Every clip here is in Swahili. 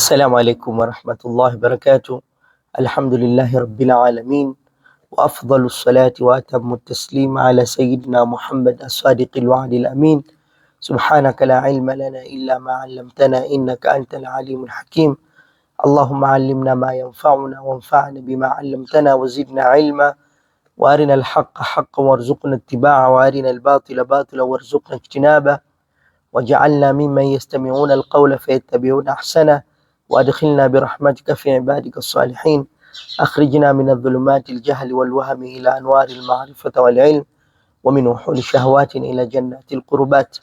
السلام عليكم ورحمة الله وبركاته. الحمد لله رب العالمين، وأفضل الصلاة وأتم التسليم على سيدنا محمد الصادق الوعد الأمين. سبحانك لا علم لنا إلا ما علمتنا إنك أنت العليم الحكيم. اللهم علمنا ما ينفعنا وانفعنا بما علمتنا وزدنا علما، وأرنا الحق حقا وارزقنا اتباعه، وأرنا الباطل باطلا وارزقنا اجتنابه، وجعلنا ممن يستمعون القول فيتبعون أحسنه، وأدخلنا برحمتك في عبادك الصالحين. أخرجنا من الظلمات الجهل والوهم إلى أنوار المعرفة والعلم، ومن وحول الشهوات إلى جنات القربات.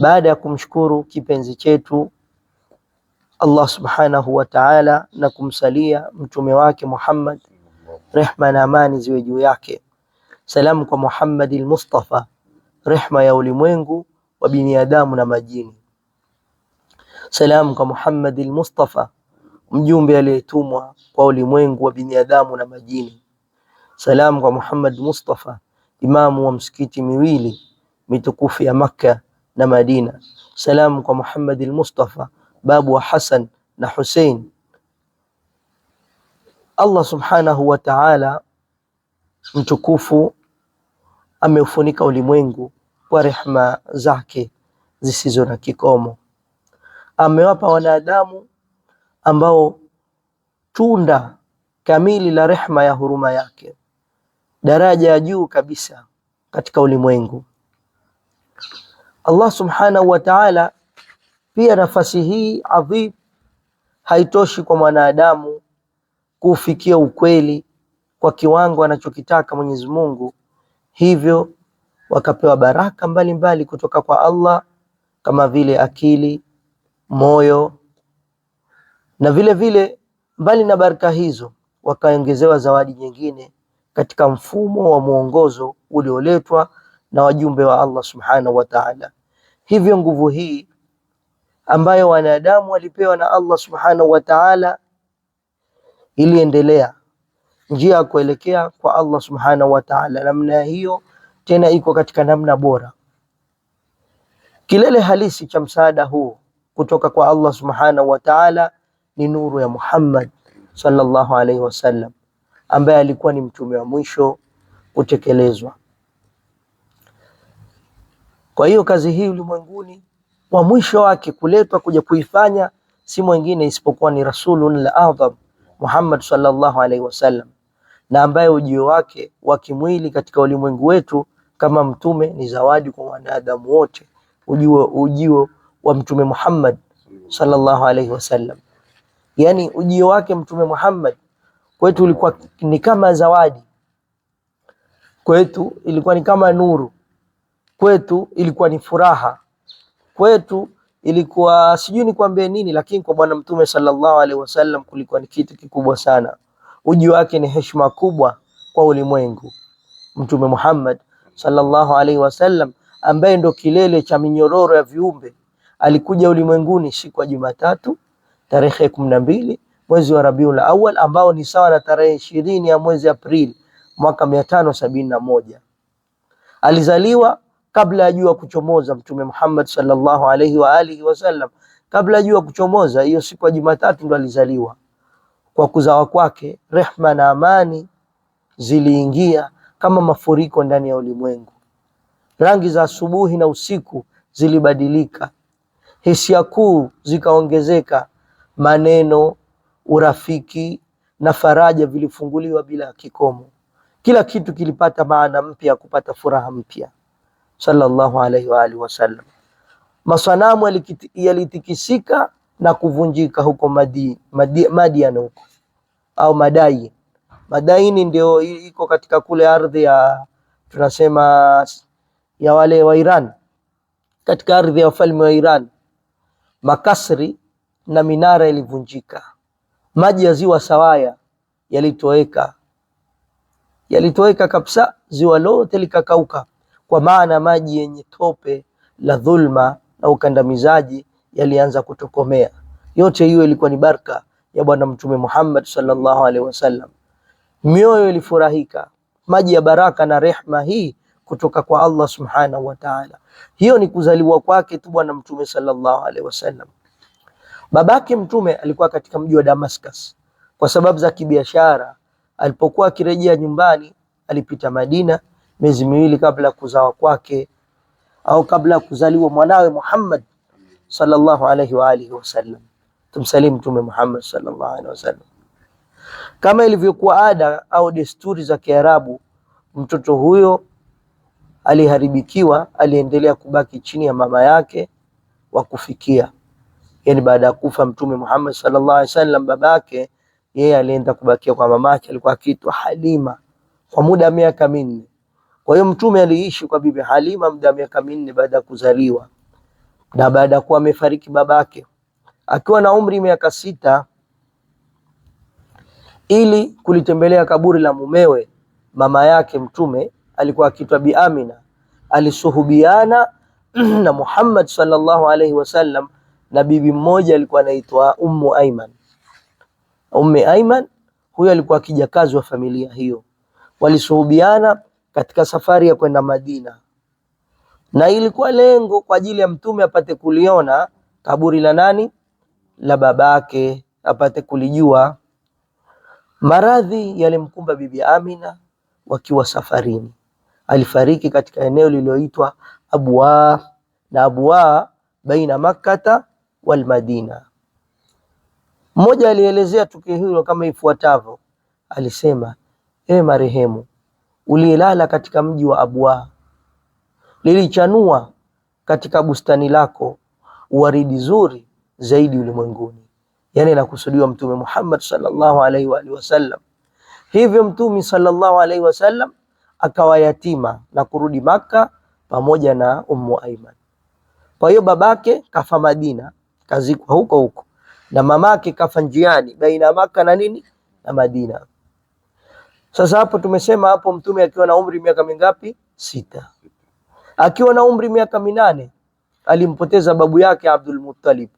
Baada ya kumshukuru kipenzi chetu Allah subhanahu wa ta'ala na kumsalia mtume wake Muhammad, rehma na amani ziwe juu yake. Salamu kwa Muhammad al-Mustafa, rehma ya ulimwengu wa binadamu na majini. Salamu kwa Muhammad al-Mustafa, mjumbe aliyetumwa kwa ulimwengu wa binadamu na majini. Salamu kwa Muhammad Mustafa, imamu wa msikiti miwili mitukufu ya Makka na Madina. Salamu kwa Muhammad al-Mustafa, babu wa Hasan na Hussein. Allah subhanahu wa ta'ala mtukufu ameufunika ulimwengu kwa rehma zake zisizo na kikomo. Amewapa wanadamu ambao tunda kamili la rehma ya huruma yake, daraja ya juu kabisa katika ulimwengu. Allah subhanahu wa ta'ala pia nafasi hii adhim haitoshi kwa mwanadamu kufikia ukweli kwa kiwango anachokitaka Mwenyezi Mungu, hivyo wakapewa baraka mbalimbali kutoka kwa Allah kama vile akili, moyo, na vile vile mbali na baraka hizo wakaongezewa zawadi nyingine katika mfumo wa mwongozo ulioletwa na wajumbe wa Allah subhanahu wa ta'ala. Hivyo nguvu hii ambayo wanadamu walipewa na Allah subhanahu wa ta'ala iliendelea njia ya kuelekea kwa Allah subhanahu wa ta'ala. Namna hiyo tena iko katika namna bora. Kilele halisi cha msaada huu kutoka kwa Allah subhanahu wa ta'ala ni nuru ya Muhammad sallallahu alaihi wasallam, ambaye alikuwa ni mtume wa mwisho kutekelezwa. Kwa hiyo kazi hii ulimwenguni wa mwisho wake kuletwa kuja kuifanya si mwingine isipokuwa ni Rasulun al-Azam Muhammad sallallahu alaihi wasallam, na ambaye ujio wake wa kimwili katika ulimwengu wetu kama mtume ni zawadi kwa wanadamu wote. Ujio wa mtume Muhammad sallallahu alaihi wasallam, yani ujio wake mtume Muhammad kwetu ulikuwa ni kama zawadi, kwetu ilikuwa ni kama nuru, kwetu ilikuwa ni furaha, kwetu ilikuwa sijui nikwambie nini, lakini kwa bwana mtume sallallahu alaihi wasallam kulikuwa ni kitu kikubwa sana. Ujio wake ni heshima kubwa kwa ulimwengu. Mtume Muhammad sallallahu alaihi wasallam ambaye ndo kilele cha minyororo ya viumbe alikuja ulimwenguni siku ya Jumatatu tarehe 12 mwezi wa Rabiul Awwal, ambao ni sawa na tarehe 20 ya mwezi Aprili mwaka 571. Alizaliwa kabla ya jua kuchomoza. Mtume Muhammad sallallahu alaihi wa alihi wasallam kabla ya jua kuchomoza, hiyo siku ya Jumatatu ndo alizaliwa. Kwa kuzawa kwake rehma na amani ziliingia kama mafuriko ndani ya ulimwengu. Rangi za asubuhi na usiku zilibadilika, hisia kuu zikaongezeka, maneno, urafiki na faraja vilifunguliwa bila kikomo. Kila kitu kilipata maana mpya, kupata furaha mpya. Sallallahu alaihi wa alihi wasallam. Masanamu yalitikisika na kuvunjika huko Madian huko au Madai. Madaini ndio iko katika kule ardhi ya tunasema ya wale wa Iran, katika ardhi ya wafalme wa Iran. Makasri na minara ilivunjika, maji ya ziwa Sawaya yalitoweka kabisa, ziwa lote likakauka, kwa maana maji yenye tope la dhulma na ukandamizaji yalianza kutokomea. Yote hiyo ilikuwa ni baraka ya bwana mtume Muhammad sallallahu alaihi wasallam. Mioyo ilifurahika, maji ya baraka na rehma hii kutoka kwa Allah subhanahu wa ta'ala. Hiyo ni kuzaliwa kwake tu bwana mtume sallallahu alaihi wasallam. Babake Mtume alikuwa katika mji wa Damascus kwa sababu za kibiashara. Alipokuwa akirejea nyumbani, alipita Madina miezi miwili kabla ya kuzawa kwake au kabla ya kuzaliwa mwanawe Muhammad sallallahu alaihi wa alihi wasallam. Tumsalimu Mtume Muhammad sallallahu alaihi wasallam. Kama ilivyokuwa ada au desturi za Kiarabu, mtoto huyo aliharibikiwa, aliendelea kubaki chini ya mama yake wa kufikia. Yani baada ya kufa Mtume Muhammad sallallahu alaihi wasallam, babake yeye alienda kubakia kwa mamake, alikuwa akiitwa Halima kwa muda wa miaka minne. Kwa hiyo Mtume aliishi kwa bibi Halima muda wa miaka minne baada ya kuzaliwa, na baada ya kuwa amefariki babake akiwa na umri miaka 6, ili kulitembelea kaburi la mumewe mama yake Mtume alikuwa akiitwa Bi Amina. Alisuhubiana na Muhammad sallallahu alaihi wasallam na bibi mmoja alikuwa anaitwa Ummu Aiman. Ummu Aiman huyo alikuwa kijakazi wa familia hiyo. Walisuhubiana katika safari ya kwenda Madina, na ilikuwa lengo kwa ajili ya Mtume apate kuliona kaburi la nani? La babake, apate kulijua. Maradhi yalimkumba bibi Amina wakiwa safarini. Alifariki katika eneo lililoitwa Abwa, na Abwa baina Makkata wal Madina. Mmoja alielezea tukio hilo kama ifuatavyo. Alisema, ewe marehemu, ulilala katika mji wa Abwa, lilichanua katika bustani lako waridi zuri zaidi ulimwenguni. Yani nakusudiwa Mtume Muhammad sallallahu alaihi wa alihi wasallam. Hivyo Mtume sallallahu alaihi wasallam akawa yatima na kurudi Maka pamoja na Ummu Aiman. Kwa hiyo babake kafa Madina, kazikwa huko huko, na mamake kafa njiani baina Maka na nini na Madina. Sasa hapo tumesema hapo Mtume akiwa na umri miaka mingapi? 6. Akiwa na umri miaka 8 alimpoteza babu yake Abdul Muttalib.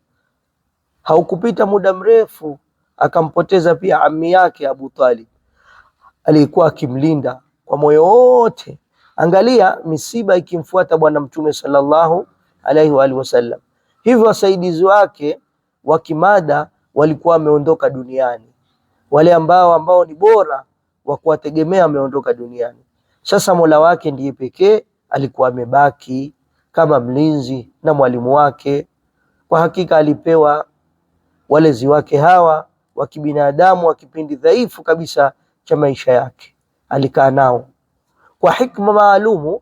Haukupita muda mrefu akampoteza pia ammi yake Abu Talib, alikuwa akimlinda kwa moyo wote. Angalia misiba ikimfuata bwana Mtume sallallahu alaihi wa alihi wasallam. Hivyo wasaidizi wake wa kimada walikuwa wameondoka duniani, wale ambao ni bora wa kuwategemea wameondoka duniani. Sasa Mola wake ndiye pekee alikuwa amebaki kama mlinzi na mwalimu wake. Kwa hakika alipewa walezi wake hawa wa kibinadamu wa kipindi dhaifu kabisa cha maisha yake, alikaa nao kwa hikma maalumu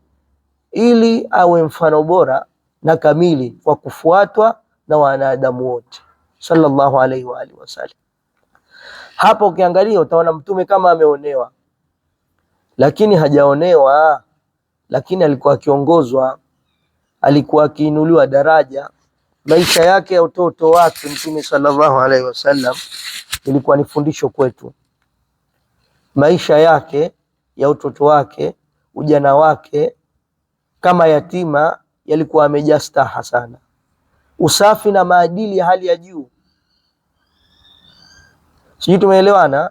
ili awe mfano bora na kamili kwa kufuatwa na wanadamu wote sallallahu alaihi wa alihi wasallam. Hapo ukiangalia utaona Mtume kama ameonewa, lakini hajaonewa, lakini alikuwa akiongozwa, alikuwa akiinuliwa daraja. Maisha yake ya utoto wake Mtume sallallahu alaihi wasallam ilikuwa ni fundisho kwetu. Maisha yake ya utoto wake, ujana wake kama yatima, yalikuwa amejaa staha sana, usafi na maadili ya hali ya juu. Sijui tumeelewana?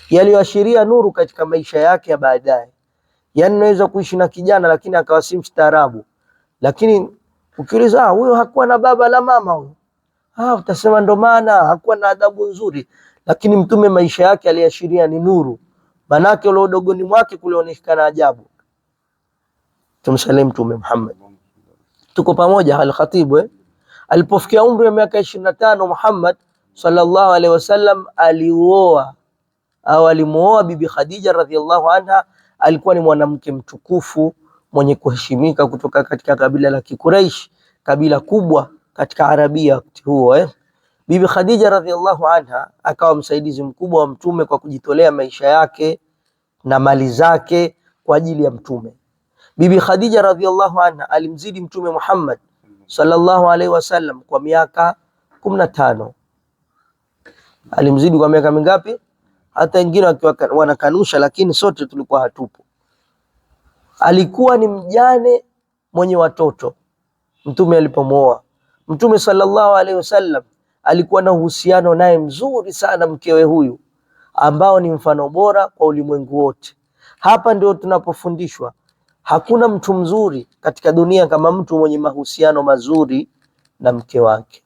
Yaliyoashiria nuru katika maisha yake ya baadaye. Yani unaweza kuishi na kijana lakini akawa si mstaarabu, lakini ukiuliza huyo hakuwa na baba la mama huyo, utasema ndo maana hakuwa na adabu nzuri. Lakini Mtume maisha yake aliashiria ni nuru, manake ule udogoni mwake kulionekana ajabu. Tumsalimu Mtume Muhammad. Tuko pamoja al-Khatib. Alipofikia umri wa miaka 25, Muhammad sallallahu alaihi wasallam alimuoa bibi Khadija radhiallahu anha. Alikuwa ni mwanamke mtukufu mwenye kuheshimika kutoka katika kabila la Quraysh, kabila kubwa katika Arabia wakati huo. Bibi Khadija radhiallahu anha akawa msaidizi mkubwa wa Mtume kwa kujitolea maisha yake na mali zake kwa ajili ya Mtume. Bibi Khadija radhiallahu anha alimzidi Mtume Muhammad sallallahu alaihi wasallam kwa miaka 15. Alimzidi kwa miaka mingapi? Hata wengine wanakanusha, lakini sote tulikuwa hatupo. Alikuwa ni mjane mwenye watoto Mtume alipomwoa. Mtume sallallahu alaihi wasallam alikuwa na uhusiano naye mzuri sana mkewe huyu, ambao ni mfano bora kwa ulimwengu wote. Hapa ndio tunapofundishwa hakuna mtu mzuri katika dunia kama mtu mwenye mahusiano mazuri na mke wake.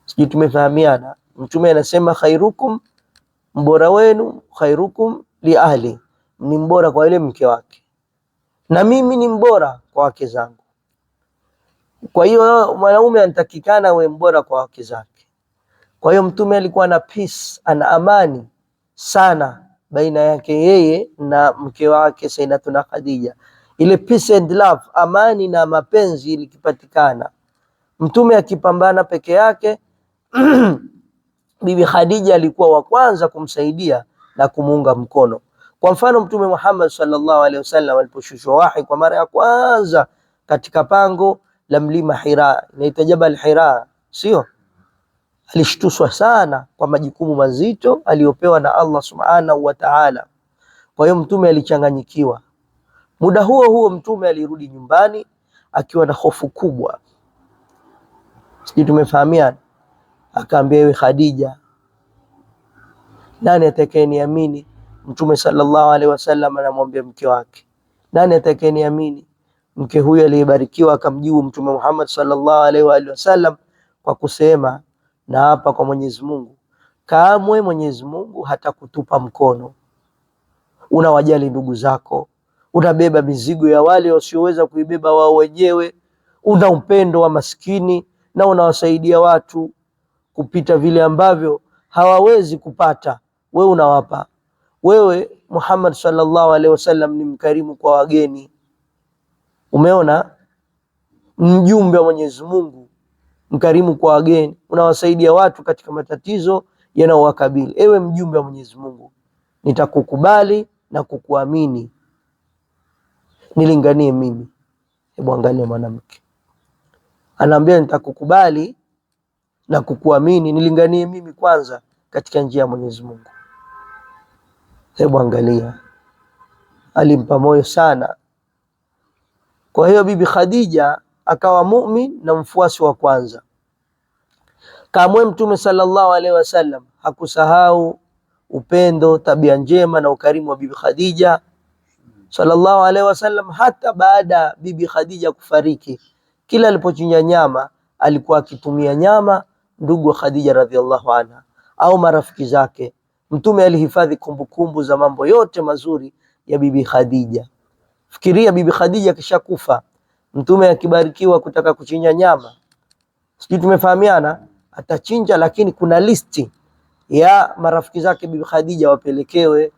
Sijui tumefahamiana. Mtume anasema khairukum, mbora wenu, khairukum li ahli, ni mbora kwa yule mke wake, na mimi ni mbora kwa wake zangu. Kwa hiyo mwanaume anatakikana awe mbora kwa wake zake. Kwa hiyo mtume alikuwa na peace, ana amani sana baina yake yeye na mke wake Sayyidatuna Khadija. Ile peace and love, amani na mapenzi ilikipatikana. Mtume akipambana peke yake Bibi Khadija alikuwa wa kwanza kumsaidia na kumuunga mkono. Kwa mfano Mtume Muhammad sallallahu alaihi wasallam aliposhushwa wahi kwa mara ya kwanza katika pango la mlima Hira, inaitwa Jabal Hira, sio? Alishtuswa sana kwa majukumu mazito aliyopewa na Allah subhanahu wa ta'ala. Kwa hiyo mtume alichanganyikiwa. Muda huo huo mtume alirudi nyumbani akiwa na hofu kubwa. Sisi tumefahamiana. Akaambia, ewe Khadija, nani atakayeniamini? Mtume sallallahu alaihi wasallam anamwambia mke wake, nani atakayeniamini? Mke huyo aliyebarikiwa akamjibu Mtume Muhammad sallallahu alaihi wasallam kwa kusema, na hapa kwa Mwenyezi Mungu, kamwe Mwenyezi Mungu hatakutupa mkono. Unawajali ndugu zako, unabeba mizigo ya wale wasioweza kuibeba wao wenyewe, una upendo wa maskini na unawasaidia watu kupita vile ambavyo hawawezi kupata, wewe unawapa. Wewe Muhammad sallallahu alaihi wasallam ni mkarimu kwa wageni. Umeona, mjumbe wa Mwenyezi Mungu, mkarimu kwa wageni, unawasaidia watu katika matatizo yanayowakabili. Ewe mjumbe wa Mwenyezi Mungu, nitakukubali na kukuamini, nilinganie mimi. Hebu angalia mwanamke anaambia, nitakukubali na kukuamini, nilinganie mimi kwanza katika njia ya Mwenyezi Mungu. Hebu angalia, alimpa moyo sana. Kwa hiyo Bibi Khadija akawa muumini na mfuasi wa kwanza. Kamwe Mtume sallallahu alaihi wasallam hakusahau upendo, tabia njema na ukarimu wa Bibi Khadija sallallahu alaihi wasallam. Hata baada Bibi Khadija kufariki, kila alipochinja nyama alikuwa akitumia nyama ndugu wa Khadija radhiallahu anha au marafiki zake. Mtume alihifadhi kumbukumbu za mambo yote mazuri ya Bibi Khadija. Fikiria, Bibi Khadija kisha kufa, Mtume akibarikiwa kutaka kuchinja nyama, sisi tumefahamiana, atachinja, lakini kuna listi ya marafiki zake Bibi Khadija wapelekewe,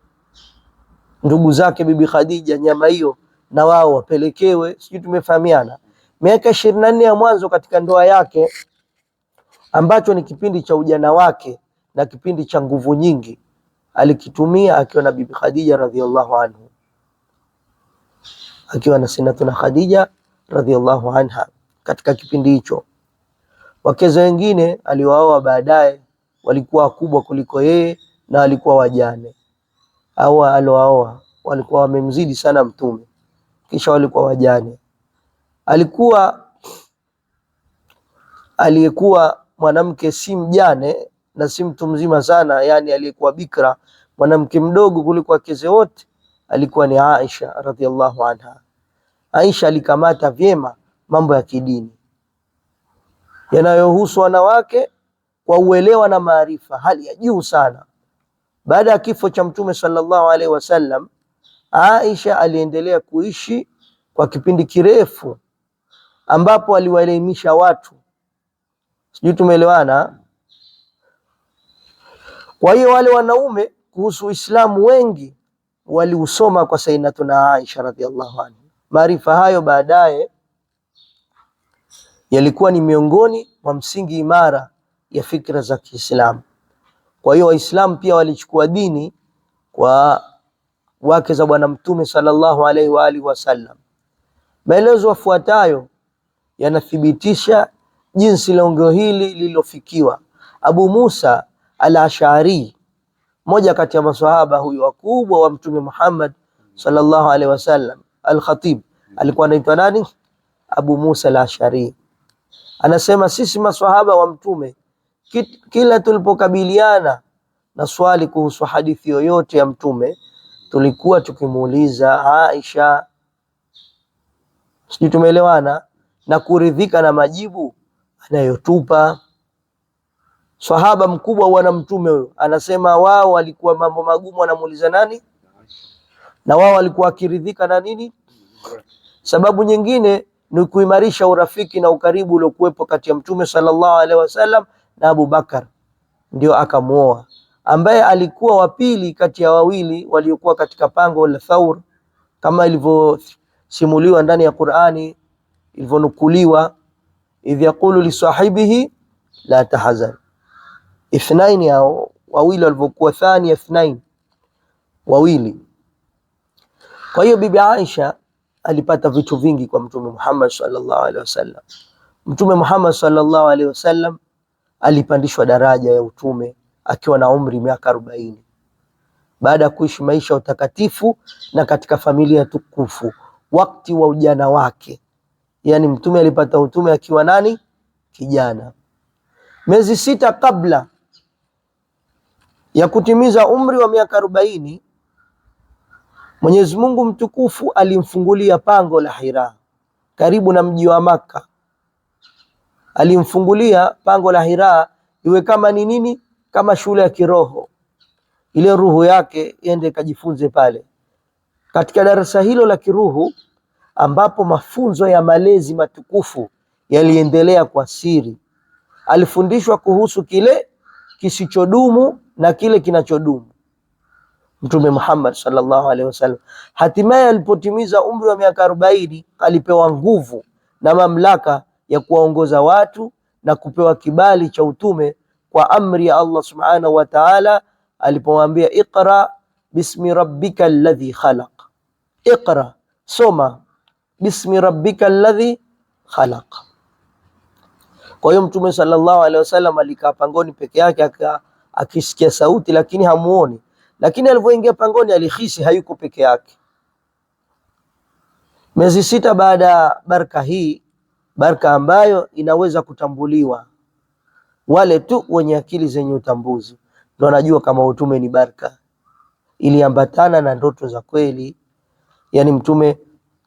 ndugu zake Bibi Khadija nyama hiyo na wao wapelekewe, sisi tumefahamiana. Miaka 24 ya mwanzo katika ndoa yake, ambacho ni kipindi cha ujana wake na kipindi cha nguvu nyingi, alikitumia akiwa na Bibi Khadija radhiallahu anhu, akiwa na Sayyidatuna Khadija radhiallahu anha. Katika kipindi hicho wakeze wengine aliwaoa baadaye, walikuwa wakubwa kuliko yeye na walikuwa wajane, au alowaoa walikuwa wamemzidi sana Mtume, kisha walikuwa wajane. Aliyekuwa mwanamke si mjane na si mtu mzima sana, yani aliyekuwa bikra, mwanamke mdogo kuliko wakeze wote, alikuwa ni Aisha radhiallahu anha. Aisha alikamata vyema mambo ya kidini yanayohusu wanawake kwa uelewa na maarifa hali ya juu sana. Baada ya kifo cha Mtume sallallahu alaihi wasallam, Aisha aliendelea kuishi kwa kipindi kirefu, ambapo aliwaelimisha watu. Sijui tumeelewana? Kwa hiyo wale wanaume kuhusu Uislamu wengi waliusoma kwa Sayyidatuna Aisha radhiallahu anha. Maarifa hayo baadaye yalikuwa ni miongoni mwa msingi imara ya fikra za Kiislamu. Kwa hiyo Waislamu pia walichukua dini kwa wake za Bwana Mtume sallallahu alaihi wa alihi wasallam. Maelezo yafuatayo yanathibitisha jinsi lengo hili lililofikiwa. Abu Musa al-Ash'ari, moja kati ya maswahaba huyu wakubwa wa Mtume Muhammad sallallahu alaihi wasallam, al-Khatib, alikuwa anaitwa nani? Abu Musa al-Ash'ari. Anasema sisi maswahaba wa Mtume, kila tulipokabiliana na swali kuhusu hadithi yoyote ya Mtume, tulikuwa tukimuuliza Aisha, sisi tumeelewana, na kuridhika na majibu anayotupa. Sahaba mkubwa wana mtume huyo, anasema wao walikuwa mambo magumu wanamuuliza nani, na wao walikuwa wakiridhika na nini. Sababu nyingine ni kuimarisha urafiki na ukaribu uliokuwepo kati ya mtume sallallahu alaihi wasallam na Abu Bakar, ndio akamuoa, ambaye alikuwa wa pili kati ya wawili waliokuwa katika pango la Thaur, kama ilivyosimuliwa ndani ya Qur'ani, ilivyonukuliwa, idh yaqulu li sahibihi la tahzan. Ithnaini hao wawili walivyokuwa, thani ithnain, wawili. Kwa hiyo bibi Aisha alipata vitu vingi kwa Mtume Muhammad sallallahu alaihi wasallam. Mtume Muhammad sallallahu alaihi wasallam alipandishwa daraja ya utume akiwa na umri miaka 40, baada ya kuishi maisha ya utakatifu na katika familia tukufu wakati wa ujana wake. Yani mtume alipata utume akiwa nani? Kijana. Miezi 6 kabla ya kutimiza umri wa miaka 40, Mwenyezi Mungu mtukufu alimfungulia pango la Hira karibu na mji wa Makka. Alimfungulia pango la Hira iwe kama ni nini, kama shule ya kiroho, ile ruhu yake iende kajifunze pale katika darasa hilo la kiruhu, ambapo mafunzo ya malezi matukufu yaliendelea kwa siri. Alifundishwa kuhusu kile kisichodumu na kile kinachodumu. Mtume Muhammad sallallahu alaihi wasallam hatimaye alipotimiza umri wa miaka 40 alipewa nguvu na mamlaka ya kuwaongoza watu na kupewa kibali cha utume kwa amri ya Allah subhanahu wa ta'ala, alipomwambia iqra bismi rabbika alladhi khalaq. Iqra, soma, bismi rabbika alladhi khalaq. Kwa hiyo Mtume sallallahu alaihi wasallam alikaa pangoni peke yake, akisikia sauti lakini hamuoni. Lakini alipoingia pangoni alihisi hayuko peke yake. Miezi 6 baada ya baraka hii, baraka ambayo inaweza kutambuliwa wale tu wenye akili zenye utambuzi ndio wanajua kama utume ni baraka, iliambatana na ndoto za kweli. Yani mtume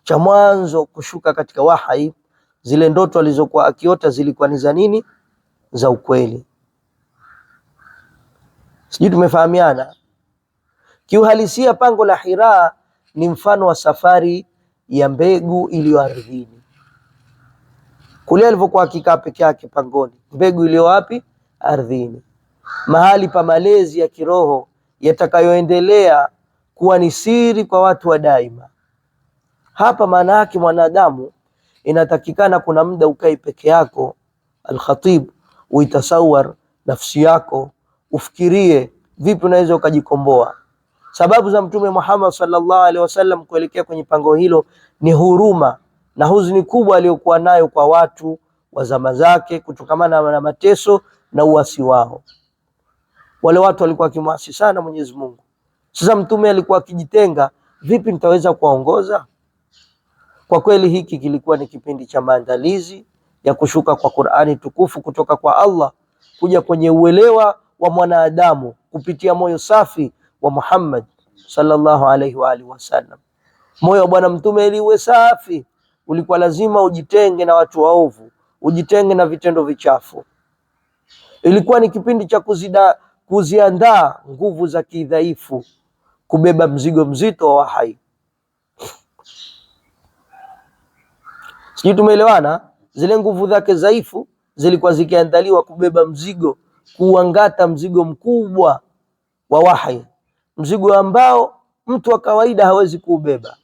cha mwanzo kushuka katika wahai, zile ndoto alizokuwa akiota zilikuwa ni za nini? Za ukweli. Sijui tumefahamiana. Kiuhalisia pango la Hira ni mfano wa safari ya mbegu iliyo ardhini. Kule alivyokuwa akikaa peke yake pangoni, mbegu iliyo wapi? Ardhini. Mahali pa malezi ya kiroho yatakayoendelea kuwa ni siri kwa watu wa daima. Hapa maana yake mwanadamu inatakikana kuna muda ukae peke yako, al-Khatib, uitasawar nafsi yako, ufikirie vipi unaweza ukajikomboa. Sababu za Mtume Muhammad sallallahu alaihi wasallam kuelekea kwenye pango hilo ni huruma na huzuni kubwa aliyokuwa nayo kwa watu wa zama zake kutokana na mateso na uasi wao. Wale watu walikuwa wakimwasi sana Mwenyezi Mungu. Sasa Mtume alikuwa akijitenga, vipi nitaweza kuwaongoza? Kwa kweli hiki kilikuwa ni kipindi cha maandalizi ya kushuka kwa Qur'ani tukufu kutoka kwa Allah kuja kwenye uelewa wa mwanadamu kupitia moyo safi wa Muhammad sallallahu alaihi wa alihi wasallam. Moyo wa bwana mtume ili uwe safi, ulikuwa lazima ujitenge na watu waovu, ujitenge na vitendo vichafu. Ilikuwa ni kipindi cha kuziandaa nguvu za kidhaifu kubeba mzigo mzito wa wahai. Sijui tumeelewana? Zile nguvu zake dhaifu zilikuwa zikiandaliwa kubeba mzigo, kuangata mzigo mkubwa wa wahai, mzigo ambao mtu wa kawaida hawezi kuubeba.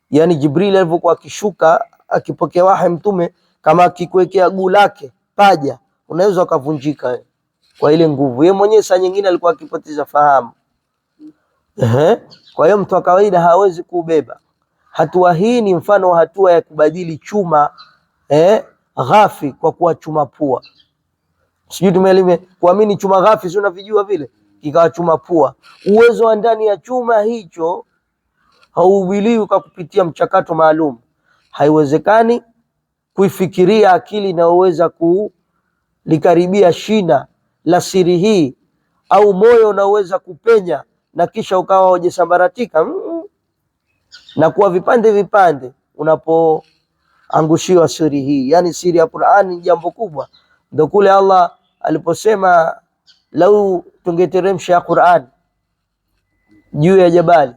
Yani Jibril alivyokuwa akishuka akipokea wahai mtume, kama akikuwekea guu lake paja, unaweza ukavunjika kwa ile nguvu. Yeye mwenyewe saa nyingine alikuwa akipoteza fahamu. Kwa hiyo mtu wa kawaida hawezi kuubeba. Hatua hii ni mfano wa hatua ya kubadili chuma ghafi kwa kuwa chuma pua. Sijui tumeelime kuamini chuma ghafi, si unavijua vile, kikawa chuma pua. Uwezo wa ndani ya chuma hicho haubiliwi kwa kupitia mchakato maalum. Haiwezekani kuifikiria akili inayoweza kulikaribia shina la siri hii, au moyo unaweza kupenya na kisha ukawa hujasambaratika na kuwa vipande vipande unapoangushiwa siri hii. Yani siri ya Qur'ani ni jambo kubwa. Ndio kule Allah aliposema lau tungeteremsha Qur'an juu ya jabali,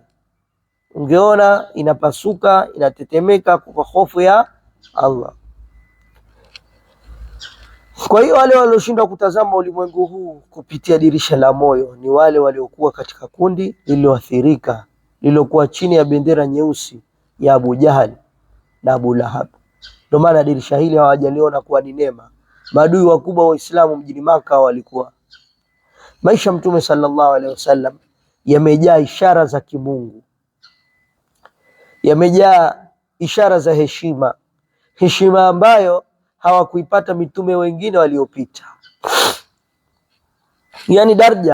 ungeona inapasuka, inatetemeka kwa hofu ya Allah. Kwa hiyo wale walioshindwa kutazama ulimwengu huu kupitia dirisha la moyo ni wale waliokuwa katika kundi lililoathirika, lililokuwa chini ya bendera nyeusi ya Abu Jahal na Abu Lahab. Ndio maana dirisha hili hawajaliona kuwa ni neema. Maadui wakubwa wa Uislamu mjini Maka walikuwa. Maisha Mtume sallallahu alaihi wasallam yamejaa ishara za kimungu, yamejaa ishara za heshima, heshima ambayo hawakuipata mitume wengine waliopita. Yani daraja